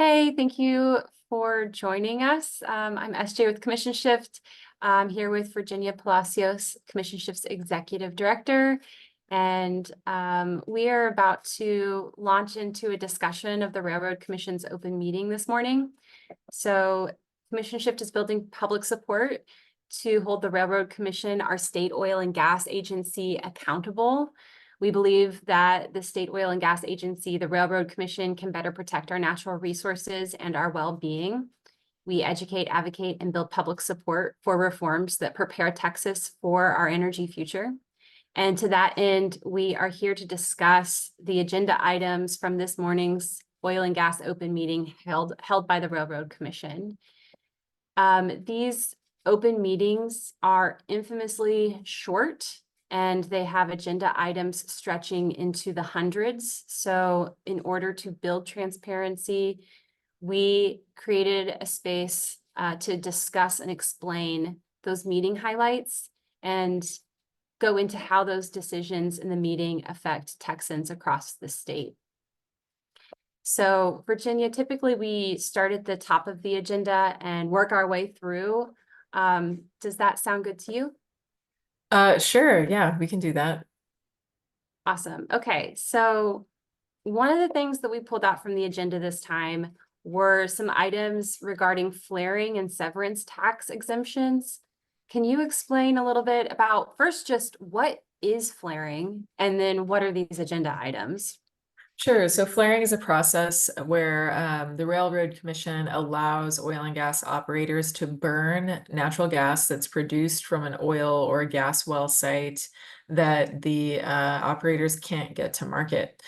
Hey, thank you for joining us. I'm SJ with Commission Shift. I'm here with Virginia Palacios, Commission Shift's Executive Director. And we are about to launch into a discussion of the Railroad Commission's open meeting this morning. So Commission Shift is building public support to hold the Railroad Commission, our state oil and gas agency, accountable. We believe that the State Oil and Gas Agency, the Railroad Commission, can better protect our natural resources and our well-being. We educate, advocate, and build public support for reforms that prepare Texas for our energy future. And to that end, we are here to discuss the agenda items from this morning's oil and gas open meeting held by the Railroad Commission. These open meetings are infamously short, and they have agenda items stretching into the hundreds. So in order to build transparency, we created a space to discuss and explain those meeting highlights and go into how those decisions in the meeting affect Texans across the state. So Virginia, typically we start at the top of the agenda and work our way through. Does that sound good to you? Sure. Yeah, we can do that. Awesome. Okay, so one of the things that we pulled out from the agenda this time were some items regarding flaring and severance tax exemptions. Can you explain a little bit about first just what is flaring and then what are these agenda items? Sure. So flaring is a process where the Railroad Commission allows oil and gas operators to burn natural gas that's produced from an oil or gas well site that the operators can't get to market.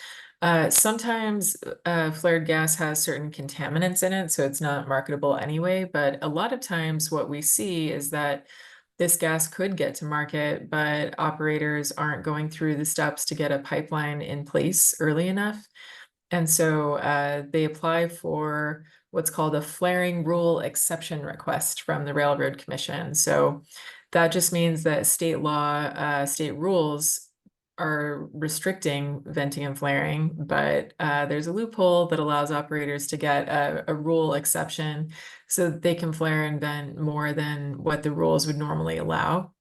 Sometimes flared gas has certain contaminants in it, so it's not marketable anyway. But a lot of times what we see is that this gas could get to market, but operators aren't going through the steps to get a pipeline in place early enough. And so they apply for what's called a flaring rule exception request from the Railroad Commission. So that just means that state law, state rules are restricting venting and flaring, but there's a loophole that allows operators to get a rule exception so that they can flare and vent more than what the rules would normally allow.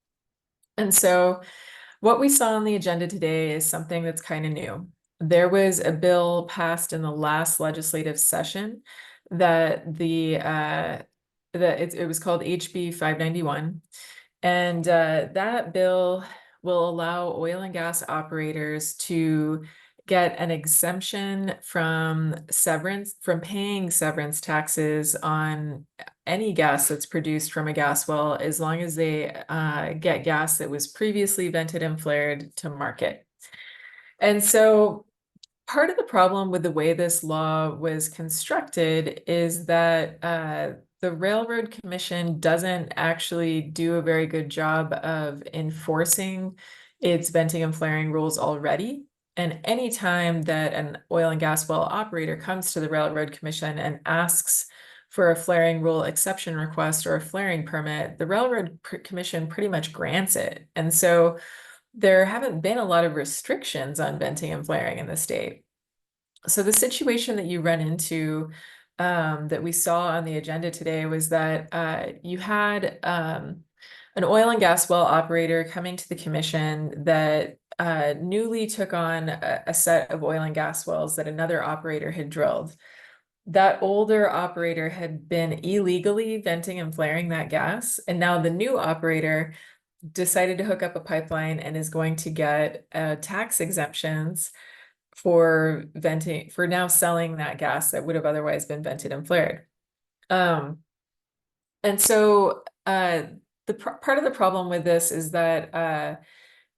And so what we saw on the agenda today is something that's kind of new. There was a bill passed in the last legislative session that it was called HB 591. And that bill will allow oil and gas operators to get an exemption from paying severance taxes on any gas that's produced from a gas well, as long as they get gas that was previously vented and flared to market. And so part of the problem with the way this law was constructed is that the Railroad Commission doesn't actually do a very good job of enforcing its venting and flaring rules already. And anytime that an oil and gas well operator comes to the Railroad Commission and asks for a flaring rule exception request or a flaring permit, the Railroad Commission pretty much grants it. And so there haven't been a lot of restrictions on venting and flaring in the state. So the situation that you run into that we saw on the agenda today was that you had an oil and gas well operator coming to the commission that newly took on a set of oil and gas wells that another operator had drilled. That older operator had been illegally venting and flaring that gas, and now the new operator decided to hook up a pipeline and is going to get tax exemptions for venting, for now selling that gas that would have otherwise been vented and flared. And so part of the problem with this is that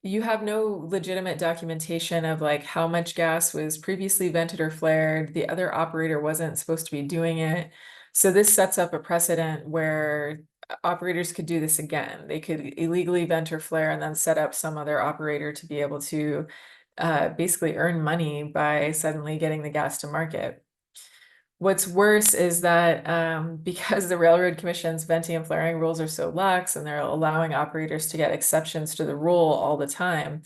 you have no legitimate documentation of like how much gas was previously vented or flared. The other operator wasn't supposed to be doing it. So this sets up a precedent where operators could do this again. They could illegally vent or flare and then set up some other operator to be able to basically earn money by suddenly getting the gas to market. What's worse is that because the Railroad Commission's venting and flaring rules are so lax and they're allowing operators to get exceptions to the rule all the time,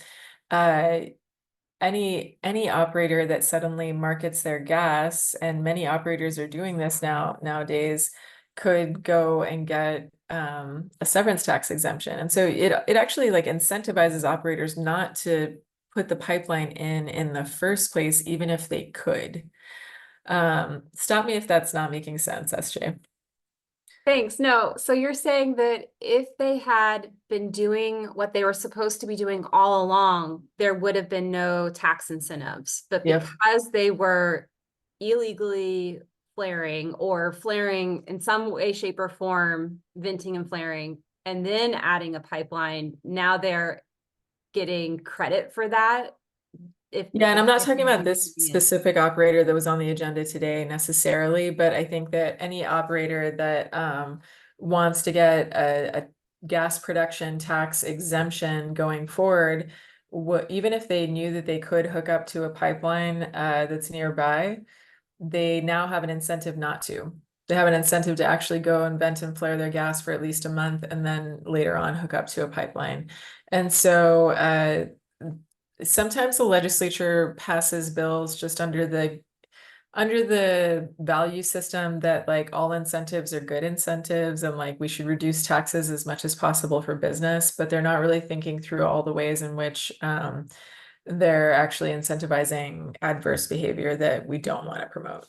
any operator that suddenly markets their gas, and many operators are doing this nowadays, could go and get a severance tax exemption. And so it actually like incentivizes operators not to put the pipeline in the first place, even if they could. Stop me if that's not making sense, SJ. Thanks. No, so you're saying that if they had been doing what they were supposed to be doing all along, there would have been no tax incentives. But Yep. because they were illegally flaring or flaring in some way, shape, or form, venting and flaring, and then adding a pipeline, now they're getting credit for that. Yeah, and I'm not talking about If- this specific operator that was on the agenda today necessarily, but I think that any operator that wants to get a gas production tax exemption going forward, even if they knew that they could hook up to a pipeline that's nearby, they now have an incentive not to. They have an incentive to actually go and vent and flare their gas for at least a month and then later on hook up to a pipeline. And so sometimes the legislature passes bills just under the value system that like all incentives are good incentives and like we should reduce taxes as much as possible for business, but they're not really thinking through all the ways in which they're actually incentivizing adverse behavior that we don't want to promote.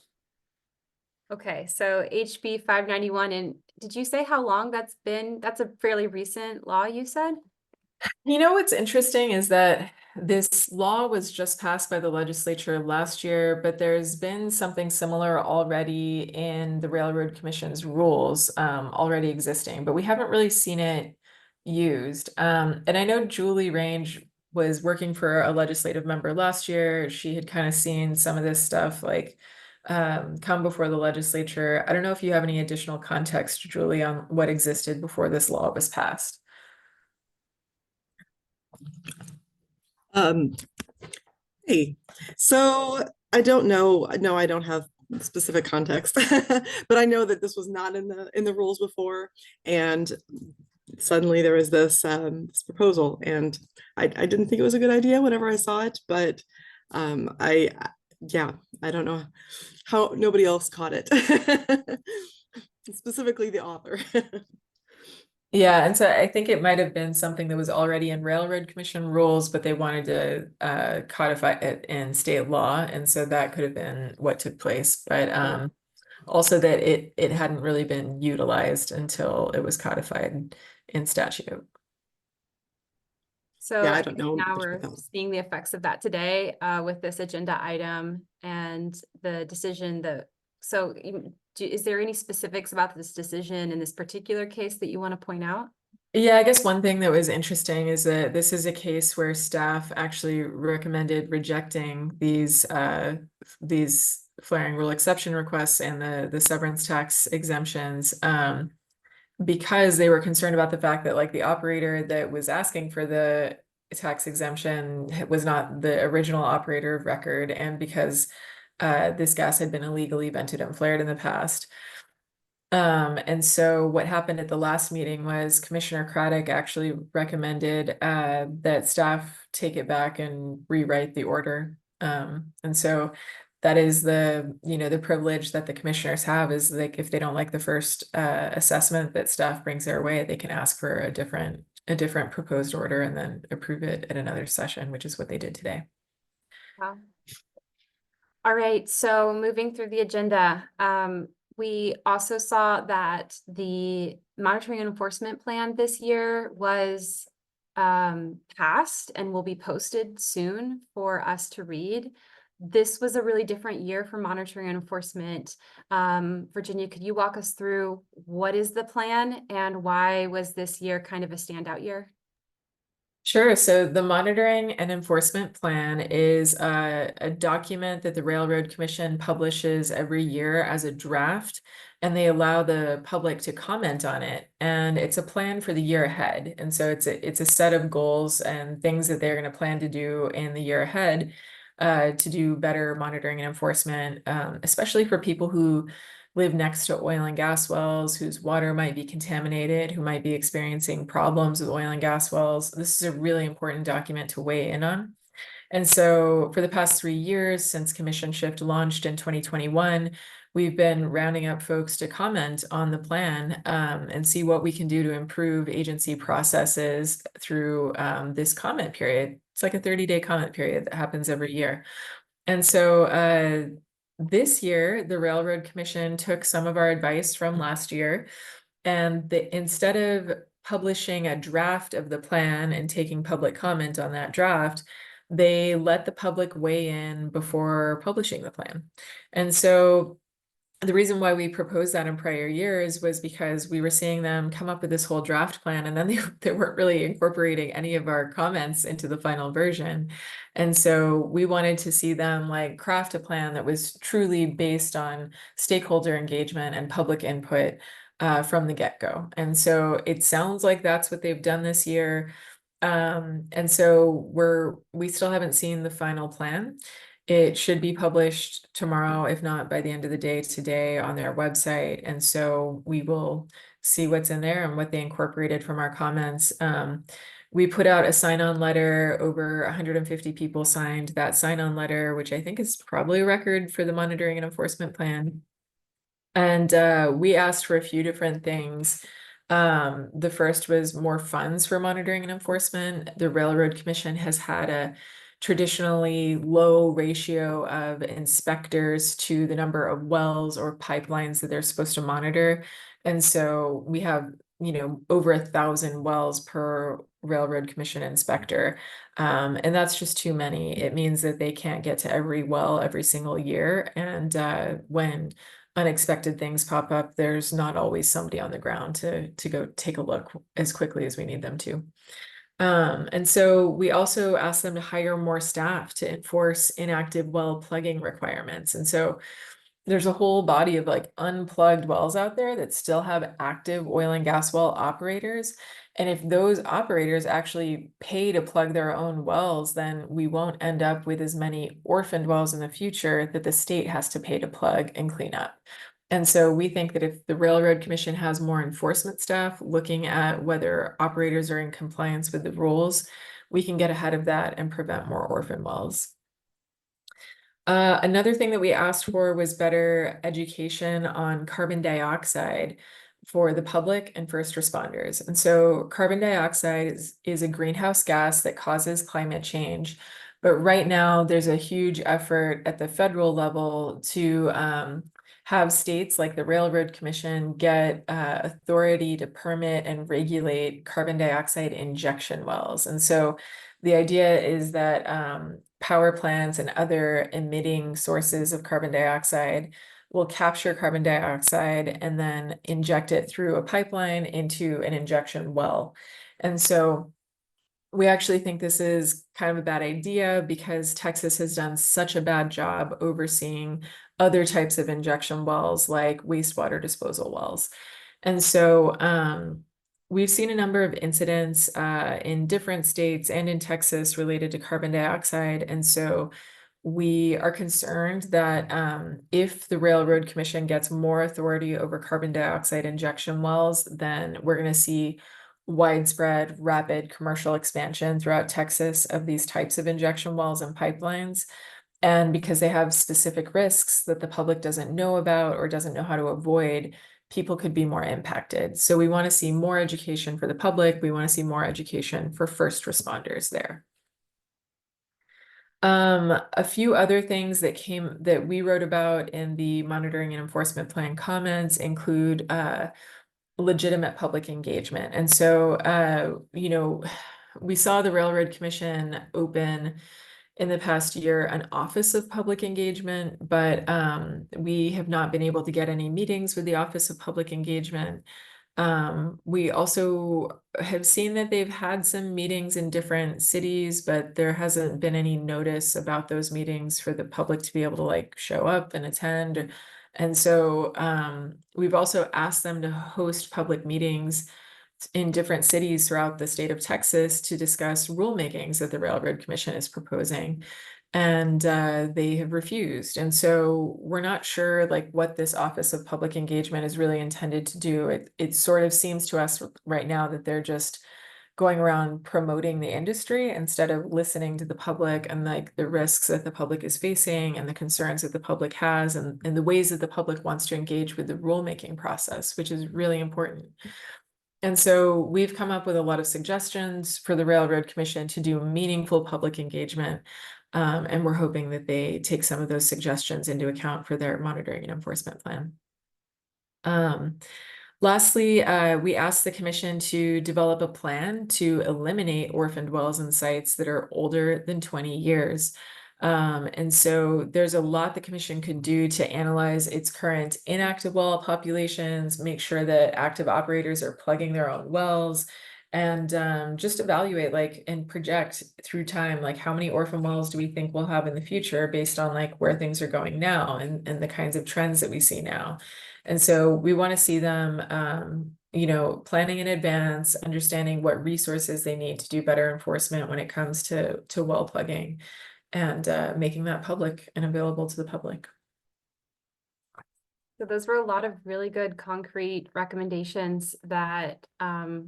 Okay, so HB 591, and did you say how long that's been? That's a fairly recent law, you said? You know, what's interesting is that this law was just passed by the legislature last year, but there's been something similar already in the Railroad Commission's rules already existing, but we haven't really seen it used. And I know Julie Range was working for a legislative member last year. She had kind of seen some of this stuff like come before the legislature. I don't know if you have any additional context, Julie, on what existed before this law was passed. Hey, so I don't know. No, I don't have specific context, but I know that this was not in the rules before, and suddenly there was this proposal, and I didn't think it was a good idea whenever I saw it, but I yeah, I don't know how nobody else caught it, specifically the author. Yeah, and so I think it might have been something that was already in Railroad Commission rules, but they wanted to codify it in state law, and so that could have been what took place. But also that it hadn't really been utilized until it was codified in statute. So Yeah, I I don't think know now much we're about that. seeing the effects of that today with this agenda item and the decision that, so is there any specifics about this decision in this particular case that you want to point out? Yeah, I guess one thing that was interesting is that this is a case where staff actually recommended rejecting these flaring rule exception requests and the severance tax exemptions because they were concerned about the fact that like the operator that was asking for the tax exemption was not the original operator of record, and because this gas had been illegally vented and flared in the past. And so what happened at the last meeting was Commissioner Craddock actually recommended that staff take it back and rewrite the order. And so that is the privilege that the commissioners have, is like if they don't like the first assessment that staff brings their way, they can ask for a different proposed order and then approve it at another session, which is what they did today. Wow. All right, so moving through the agenda, we also saw that the monitoring and enforcement plan this year was passed and will be posted soon for us to read. This was a really different year for monitoring and enforcement. Virginia, could you walk us through what is the plan and why was this year kind of a standout year? Sure. So the monitoring and enforcement plan is a document that the Railroad Commission publishes every year as a draft, and they allow the public to comment on it. And it's a plan for the year ahead. And so it's a set of goals and things that they're going to plan to do in the year ahead to do better monitoring and enforcement, especially for people who live next to oil and gas wells, whose water might be contaminated, who might be experiencing problems with oil and gas wells. This is a really important document to weigh in on. And so for the past 3 years, since Commission Shift launched in 2021, we've been rounding up folks to comment on the plan and see what we can do to improve agency processes through this comment period. It's like a 30-day comment period that happens every year. And so this year, the Railroad Commission took some of our advice from last year, and instead of publishing a draft of the plan and taking public comment on that draft, they let the public weigh in before publishing the plan. And so the reason why we proposed that in prior years was because we were seeing them come up with this whole draft plan, and then they weren't really incorporating any of our comments into the final version. And so we wanted to see them like craft a plan that was truly based on stakeholder engagement and public input from the get-go. And so it sounds like that's what they've done this year. And so we still haven't seen the final plan. It should be published tomorrow, if not by the end of the day today, on their website. And so we will see what's in there and what they incorporated from our comments. We put out a sign-on letter. Over 150 people signed that sign-on letter, which I think is probably a record for the monitoring and enforcement plan. And we asked for a few different things. The first was more funds for monitoring and enforcement. The Railroad Commission has had a traditionally low ratio of inspectors to the number of wells or pipelines that they're supposed to monitor. And so we have, over 1,000 wells per Railroad Commission inspector. And that's just too many. It means that they can't get to every well every single year. And when unexpected things pop up, there's not always somebody on the ground to go take a look as quickly as we need them to. And so we also asked them to hire more staff to enforce inactive well plugging requirements. And so there's a whole body of like unplugged wells out there that still have active oil and gas well operators. And if those operators actually pay to plug their own wells, then we won't end up with as many orphaned wells in the future that the state has to pay to plug and clean up. And so we think that if the Railroad Commission has more enforcement staff looking at whether operators are in compliance with the rules, we can get ahead of that and prevent more orphan wells. Another thing that we asked for was better education on carbon dioxide for the public and first responders. And so carbon dioxide is a greenhouse gas that causes climate change. But right now, there's a huge effort at the federal level to have states like the Railroad Commission get authority to permit and regulate carbon dioxide injection wells. And so the idea is that power plants and other emitting sources of carbon dioxide will capture carbon dioxide and then inject it through a pipeline into an injection well. And so we actually think this is kind of a bad idea because Texas has done such a bad job overseeing other types of injection wells like wastewater disposal wells. And so we've seen a number of incidents in different states and in Texas related to carbon dioxide. And so we are concerned that if the Railroad Commission gets more authority over carbon dioxide injection wells, then we're going to see widespread, rapid commercial expansion throughout Texas of these types of injection wells and pipelines. And because they have specific risks that the public doesn't know about or doesn't know how to avoid, people could be more impacted. So we want to see more education for the public. We want to see more education for first responders there. A few other things that we wrote about in the monitoring and enforcement plan comments include legitimate public engagement. And so, we saw the Railroad Commission open in the past year an Office of Public Engagement, but we have not been able to get any meetings with the Office of Public Engagement. We also have seen that they've had some meetings in different cities, but there hasn't been any notice about those meetings for the public to be able to like show up and attend. And so we've also asked them to host public meetings in different cities throughout the state of Texas to discuss rulemakings that the Railroad Commission is proposing. And they have refused. And so we're not sure like what this Office of Public Engagement is really intended to do. It sort of seems to us right now that they're just going around promoting the industry instead of listening to the public and like the risks that the public is facing and the concerns that the public has and the ways that the public wants to engage with the rulemaking process, which is really important. And so we've come up with a lot of suggestions for the Railroad Commission to do meaningful public engagement. And we're hoping that they take some of those suggestions into account for their monitoring and enforcement plan. Lastly, we asked the commission to develop a plan to eliminate orphaned wells and sites that are older than 20 years. And so there's a lot the commission could do to analyze its current inactive well populations, make sure that active operators are plugging their own wells, and just evaluate like and project through time, like how many orphan wells do we think we'll have in the future based on like where things are going now and the kinds of trends that we see now. And so we want to see them, you know, planning in advance, understanding what resources they need to do better enforcement when it comes to well plugging, and making that public and available to the public. So those were a lot of really good concrete recommendations that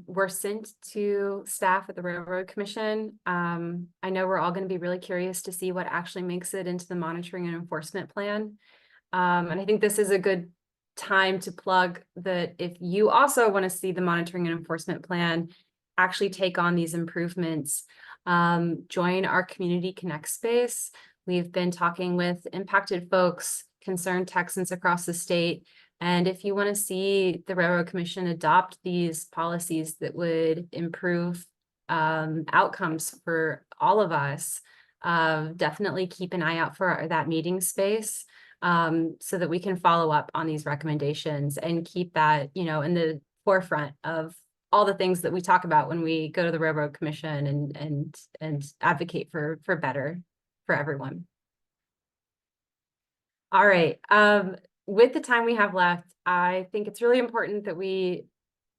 were sent to staff at the Railroad Commission. I know we're all going to be really curious to see what actually makes it into the monitoring and enforcement plan. And I think this is a good time to plug that if you also want to see the monitoring and enforcement plan actually take on these improvements, join our Community Connect space. We've been talking with impacted folks, concerned Texans across the state. And if you want to see the Railroad Commission adopt these policies that would improve outcomes for all of us, definitely keep an eye out for that meeting space. So that we can follow up on these recommendations and keep that, you know, in the forefront of all the things that we talk about when we go to the Railroad Commission and advocate for better for everyone. All right. With the time we have left, I think it's really important that we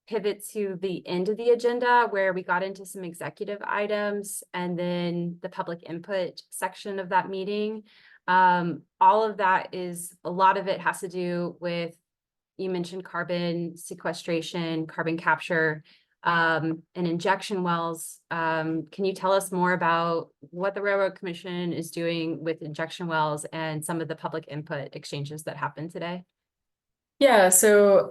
pivot to the end of the agenda where we got into some executive items and then the public input section of that meeting. All of that is, a lot of it has to do with, you mentioned carbon sequestration, carbon capture, and injection wells. Can you tell us more about what the Railroad Commission is doing with injection wells and some of the public input exchanges that happened today? Yeah, so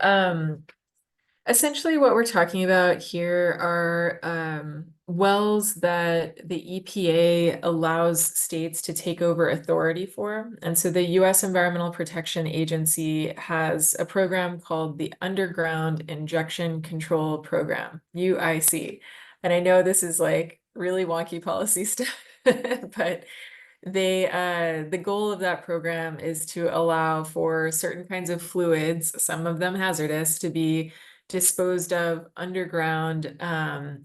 essentially what we're talking about here are wells that the EPA allows states to take over authority for. And so the U.S. Environmental Protection Agency has a program called the Underground Injection Control Program, UIC. And I know this is like really wonky policy stuff, but the goal of that program is to allow for certain kinds of fluids, some of them hazardous, to be disposed of underground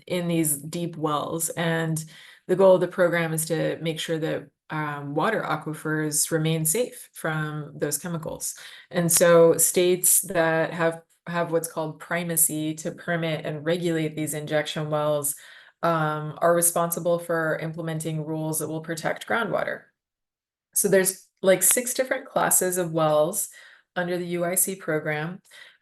in these deep wells. And the goal of the program is to make sure that water aquifers remain safe from those chemicals. And so states that have what's called primacy to permit and regulate these injection wells are responsible for implementing rules that will protect groundwater. So there's like 6 different classes of wells under the UIC program.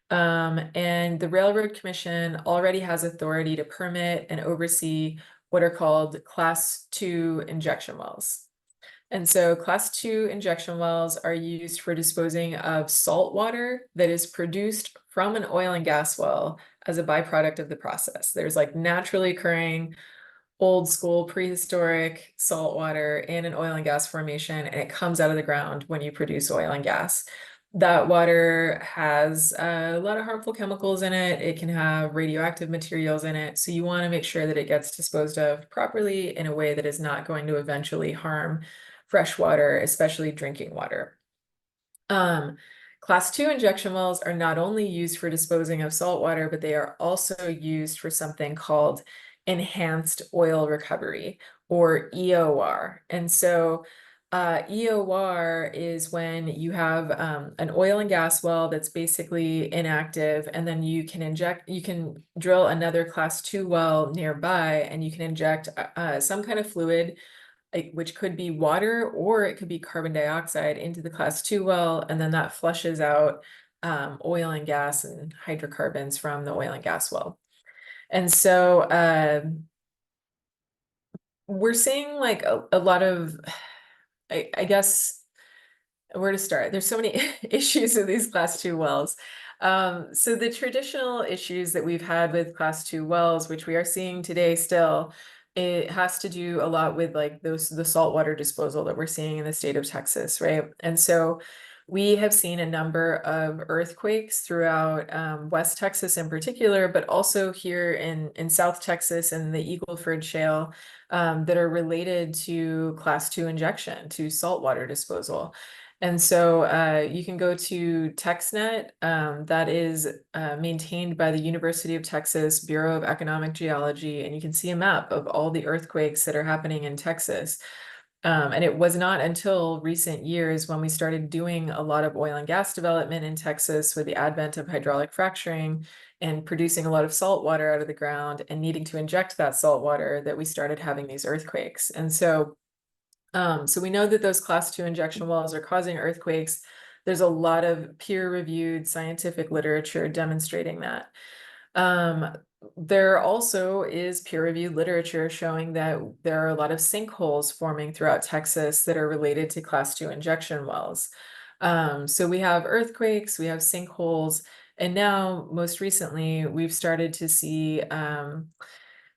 And the Railroad Commission already has authority to permit and oversee what are called Class 2 injection wells. And so Class 2 injection wells are used for disposing of salt water that is produced from an oil and gas well as a byproduct of the process. There's like naturally occurring old school prehistoric salt water in an oil and gas formation, and it comes out of the ground when you produce oil and gas. That water has a lot of harmful chemicals in it. It can have radioactive materials in it. So you want to make sure that it gets disposed of properly in a way that is not going to eventually harm fresh water, especially drinking water. Class 2 injection wells are not only used for disposing of salt water, but they are also used for something called enhanced oil recovery, or EOR. And so EOR is when you have an oil and gas well that's basically inactive, and then you can drill another Class 2 well nearby, and you can inject some kind of fluid, which could be water or it could be carbon dioxide, into the Class 2 well, and then that flushes out oil and gas and hydrocarbons from the oil and gas well. And so we're seeing like a lot of, I guess, where to start? There's so many issues with these class 2 wells. So the traditional issues that we've had with class 2 wells, which we are seeing today still, it has to do a lot with like the saltwater disposal that we're seeing in the state of Texas, right? And so we have seen a number of earthquakes throughout West Texas in particular, but also here in South Texas and the Eagle Ford Shale that are related to class 2 injection, to saltwater disposal. And so you can go to TexNet, that is maintained by the University of Texas Bureau of Economic Geology, and you can see a map of all the earthquakes that are happening in Texas. And it was not until recent years when we started doing a lot of oil and gas development in Texas with the advent of hydraulic fracturing and producing a lot of salt water out of the ground and needing to inject that salt water that we started having these earthquakes. And so so we know that those class 2 injection wells are causing earthquakes. There's a lot of peer-reviewed scientific literature demonstrating that. There also is peer-reviewed literature showing that there are a lot of sinkholes forming throughout Texas that are related to class 2 injection wells. So we have earthquakes, we have sinkholes, and now most recently we've started to see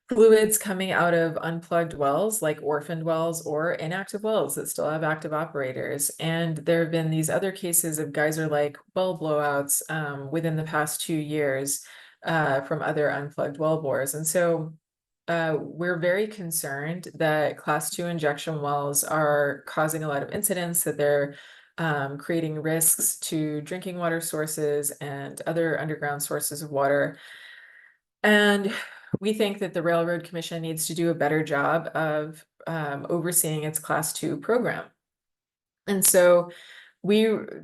fluids coming out of unplugged wells, like orphaned wells or inactive wells that still have active operators. And there have been these other cases of geyser-like well blowouts within the past 2 years from other unplugged well bores. And so we're very concerned that class 2 injection wells are causing a lot of incidents, that they're creating risks to drinking water sources and other underground sources of water. And we think that the Railroad Commission needs to do a better job of overseeing its class 2 program. And so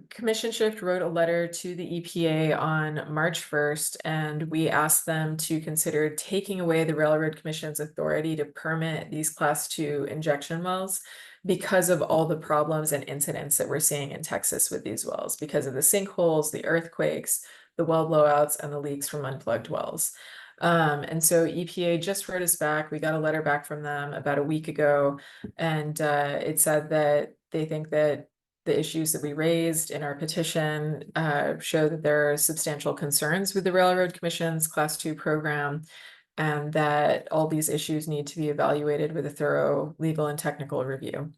Commission Shift wrote a letter to the EPA on March 1st, and we asked them to consider taking away the Railroad Commission's authority to permit these class 2 injection wells because of all the problems and incidents that we're seeing in Texas with these wells, because of the sinkholes, the earthquakes, the well blowouts, and the leaks from unplugged wells. And so EPA just wrote us back. We got a letter back from them about a week ago, and it said that they think that the issues that we raised in our petition show that there are substantial concerns with the Railroad Commission's Class 2 program, and that all these issues need to be evaluated with a thorough legal and technical review.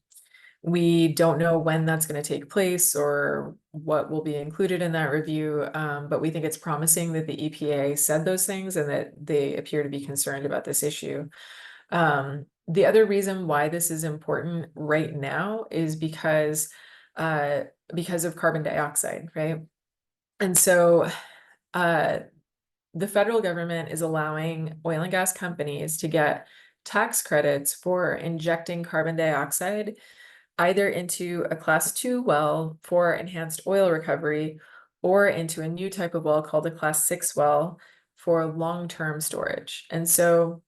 We don't know when that's going to take place or what will be included in that review, but we think it's promising that the EPA said those things and that they appear to be concerned about this issue. The other reason why this is important right now is because of carbon dioxide, right? And so the federal government is allowing oil and gas companies to get tax credits for injecting carbon dioxide either into a class 2 well for enhanced oil recovery or into a new type of well called a class 6 well for long-term storage. And so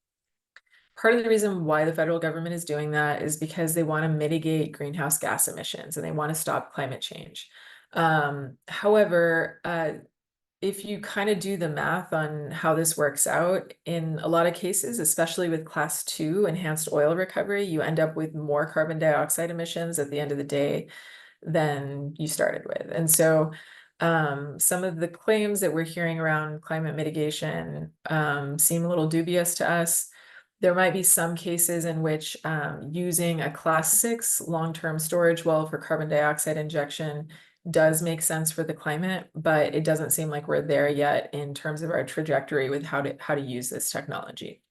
part of the reason why the federal government is doing that is because they want to mitigate greenhouse gas emissions and they want to stop climate change. However, if you kind of do the math on how this works out, in a lot of cases, especially with class 2 enhanced oil recovery, you end up with more carbon dioxide emissions at the end of the day than you started with. And so some of the claims that we're hearing around climate mitigation seem a little dubious to us. There might be some cases in which using a class 6 long-term storage well for carbon dioxide injection does make sense for the climate, but it doesn't seem like we're there yet in terms of our trajectory with how to use this technology.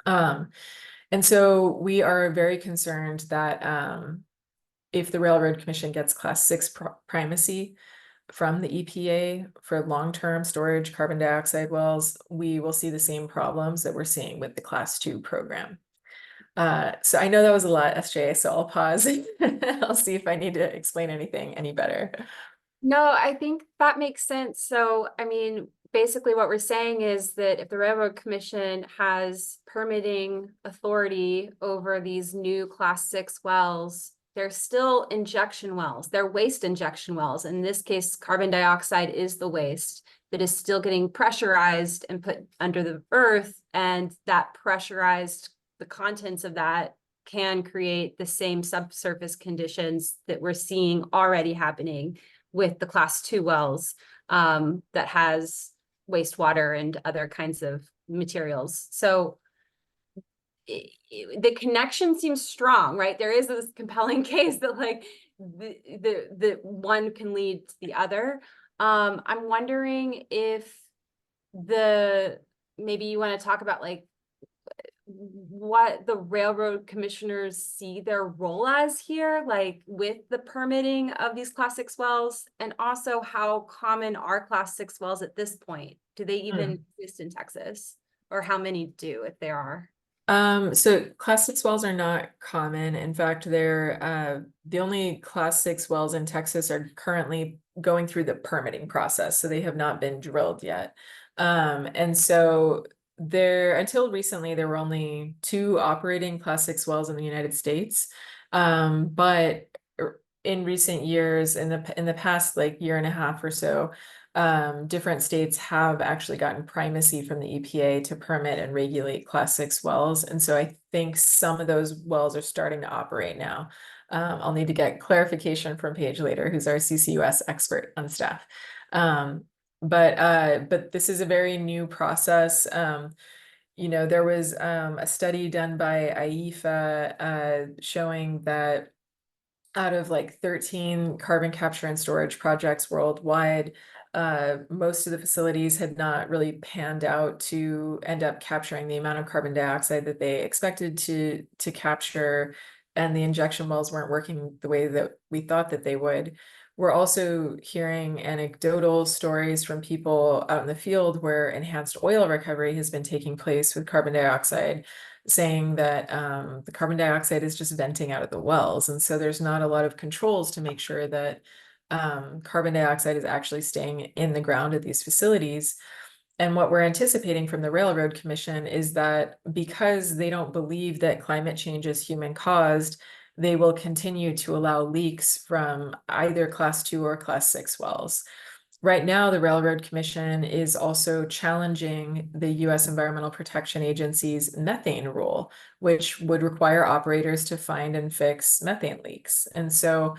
And so we are very concerned that if the Railroad Commission gets class 6 primacy from the EPA for long-term storage carbon dioxide wells, we will see the same problems that we're seeing with the class 2 program. So I know that was a lot, SJ, so I'll pause. I'll see if I need to explain anything any better. No, I think that makes sense. So, I mean, basically what we're saying is that if the Railroad Commission has permitting authority over these new class 6 wells they're still injection wells, they're waste injection wells. In this case, carbon dioxide is the waste that is still getting pressurized and put under the earth, and that pressurized, the contents of that can create the same subsurface conditions that we're seeing already happening with the class 2 wells that has wastewater and other kinds of materials. So the connection seems strong, right? There is this compelling case that like the one can lead to the other. I'm wondering if maybe you want to talk about like what the railroad commissioners see their role as here, like with the permitting of these class 6 wells, and also how common are class 6 wells at this point? Do they even exist in Texas, or how many do, if there are? So class 6 wells are not common. In fact, they're the only class 6 wells in Texas are currently going through the permitting process, so they have not been drilled yet. And so until recently, there were only 2 operating class 6 wells in the United States. But in recent years, in the past like year and a half or so, different states have actually gotten primacy from the EPA to permit and regulate class 6 wells. And so I think some of those wells are starting to operate now. I'll need to get clarification from Paige later, who's our CCUS expert on staff. But this is a very new process. You know, there was a study done by IEFA showing that out of like 13 carbon capture and storage projects worldwide, most of the facilities had not really panned out to end up capturing the amount of carbon dioxide that they expected to capture, and the injection wells weren't working the way that we thought that they would. We're also hearing anecdotal stories from people out in the field where enhanced oil recovery has been taking place with carbon dioxide, saying that the carbon dioxide is just venting out of the wells. And so there's not a lot of controls to make sure that carbon dioxide is actually staying in the ground at these facilities. And what we're anticipating from the Railroad Commission is that because they don't believe that climate change is human caused, they will continue to allow leaks from either class 2 or class 6 wells. Right now, the Railroad Commission is also challenging the U.S. Environmental Protection Agency's methane rule, which would require operators to find and fix methane leaks. And so,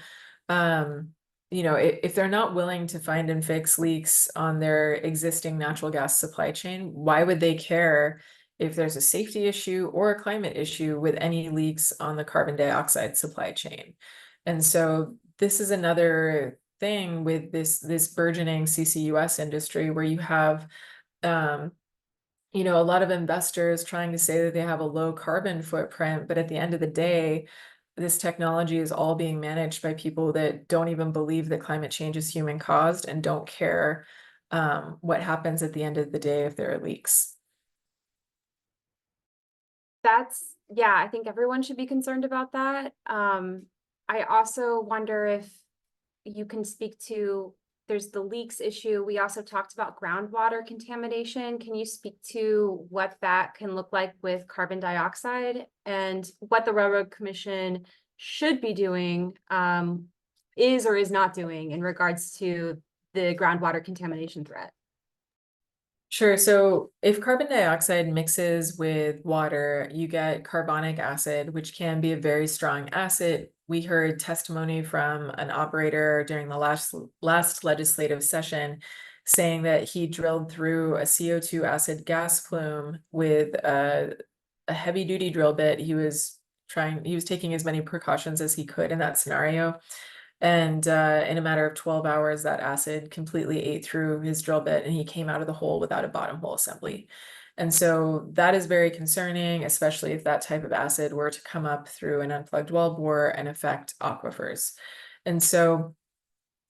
you know, if they're not willing to find and fix leaks on their existing natural gas supply chain, why would they care if there's a safety issue or a climate issue with any leaks on the carbon dioxide supply chain? And so this is another thing with this burgeoning CCUS industry where you have you know, a lot of investors trying to say that they have a low carbon footprint, but at the end of the day, this technology is all being managed by people that don't even believe that climate change is human caused and don't care what happens at the end of the day if there are leaks. Yeah, I think everyone should be concerned about that. I also wonder if you can speak to, there's the leaks issue. We also talked about groundwater contamination. Can you speak to what that can look like with carbon dioxide, and what the Railroad Commission should be doing, is or is not doing in regards to the groundwater contamination threat? Sure. So if carbon dioxide mixes with water, you get carbonic acid, which can be a very strong acid. We heard testimony from an operator during the last legislative session saying that he drilled through a CO2 acid gas plume with a heavy duty drill bit. He was taking as many precautions as he could in that scenario. And in a matter of 12 hours, that acid completely ate through his drill bit and he came out of the hole without a bottom hole assembly. And so that is very concerning, especially if that type of acid were to come up through an unplugged wellbore and affect aquifers. And so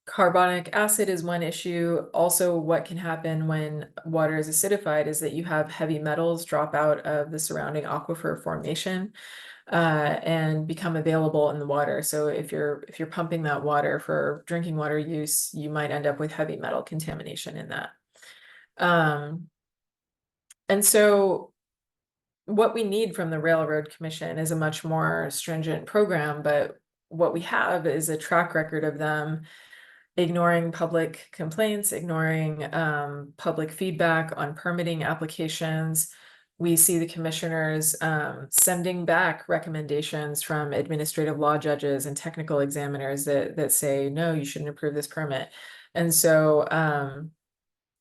carbonic acid is one issue. Also, what can happen when water is acidified is that you have heavy metals drop out of the surrounding aquifer formation and become available in the water. So if you're pumping that water for drinking water use, you might end up with heavy metal contamination in that. And so what we need from the Railroad Commission is a much more stringent program, but what we have is a track record of them ignoring public complaints, ignoring public feedback on permitting applications. We see the commissioners sending back recommendations from administrative law judges and technical examiners that say, no, you shouldn't approve this permit. And so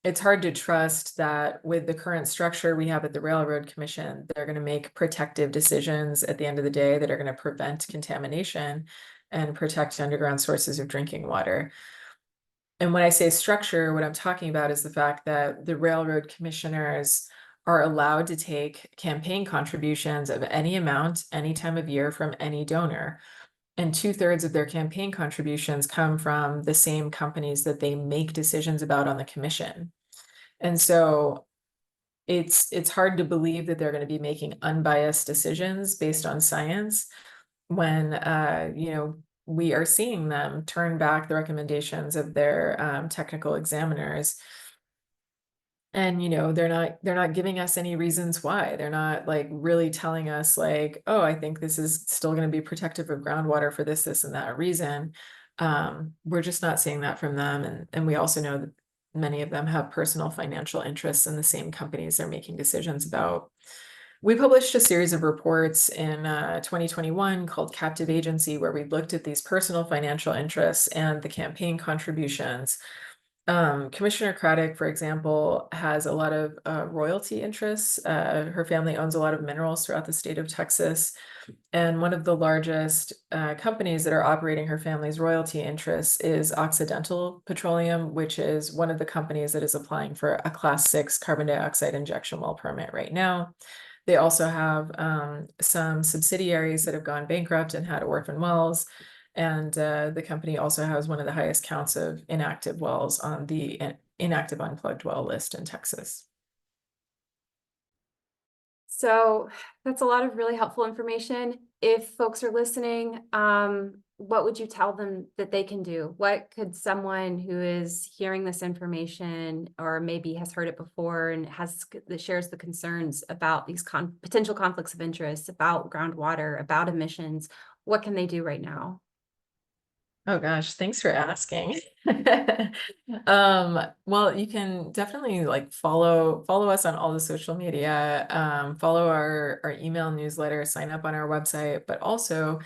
it's hard to trust that with the current structure we have at the Railroad Commission, they're going to make protective decisions at the end of the day that are going to prevent contamination and protect underground sources of drinking water. And when I say structure, what I'm talking about is the fact that the railroad commissioners are allowed to take campaign contributions of any amount, any time of year from any donor. And 2/3 of their campaign contributions come from the same companies that they make decisions about on the commission. And so it's hard to believe that they're going to be making unbiased decisions based on science when we are seeing them turn back the recommendations of their technical examiners. And they're not giving us any reasons why. They're not like really telling us like, oh, I think this is still going to be protective of groundwater for this and that reason. We're just not seeing that from them. And we also know that many of them have personal financial interests in the same companies they're making decisions about. We published a series of reports in 2021 called Captive Agency, where we looked at these personal financial interests and the campaign contributions. Commissioner Craddock, for example, has a lot of royalty interests. Her family owns a lot of minerals throughout the state of Texas. And one of the largest companies that are operating her family's royalty interests is Occidental Petroleum, which is one of the companies that is applying for a Class 6 carbon dioxide injection well permit right now. They also have some subsidiaries that have gone bankrupt and had orphan wells. And the company also has one of the highest counts of inactive wells on the inactive unplugged well list in Texas. So that's a lot of really helpful information. If folks are listening, what would you tell them that they can do? What could someone who is hearing this information or maybe has heard it before and shares the concerns about these potential conflicts of interest, about groundwater, about emissions, what can they do right now? Oh gosh, thanks for asking. Well, you can definitely like follow us on all the social media, follow our email newsletter, sign up on our website, but also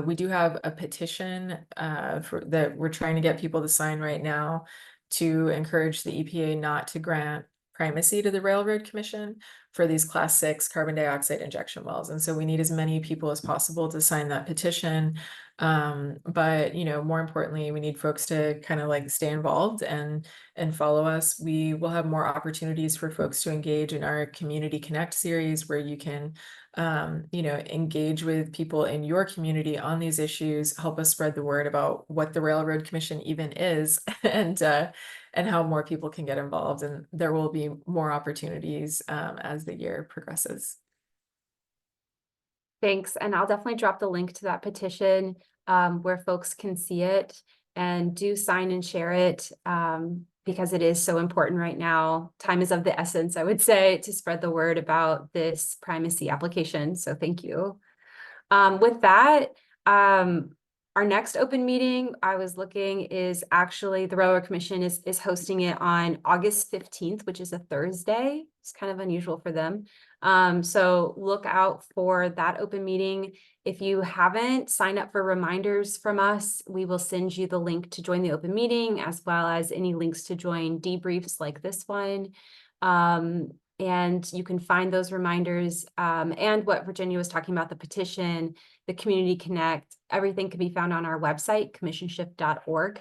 we do have a petition that we're trying to get people to sign right now to encourage the EPA not to grant primacy to the Railroad Commission for these Class 6 carbon dioxide injection wells. And so we need as many people as possible to sign that petition. But more importantly, we need folks to kind of like stay involved and follow us. We will have more opportunities for folks to engage in our Community Connect series, where you can engage with people in your community on these issues, help us spread the word about what the Railroad Commission even is, and how more people can get involved. And there will be more opportunities as the year progresses. Thanks. And I'll definitely drop the link to that petition where folks can see it, and do sign and share it because it is so important right now. Time is of the essence, I would say, to spread the word about this primacy application. So thank you. With that, our next open meeting, I was looking, is actually the Railroad Commission is hosting it on August 15th, which is a Thursday. It's kind of unusual for them. So look out for that open meeting. If you haven't signed up for reminders from us, we will send you the link to join the open meeting, as well as any links to join debriefs like this one. And you can find those reminders and what Virginia was talking about, the petition, the Community Connect, everything can be found on our website, commissionshift.org.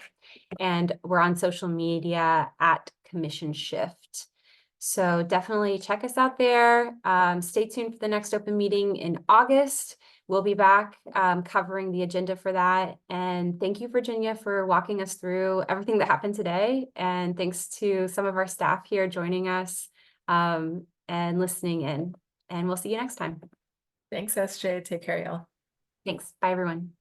And we're on social media at Commission Shift. So definitely check us out there. Stay tuned for the next open meeting in August. We'll be back covering the agenda for that. And thank you, Virginia, for walking us through everything that happened today. And thanks to some of our staff here joining us and listening in. And we'll see you next time. Thanks, SJ. Take care, y'all. Thanks. Bye, everyone.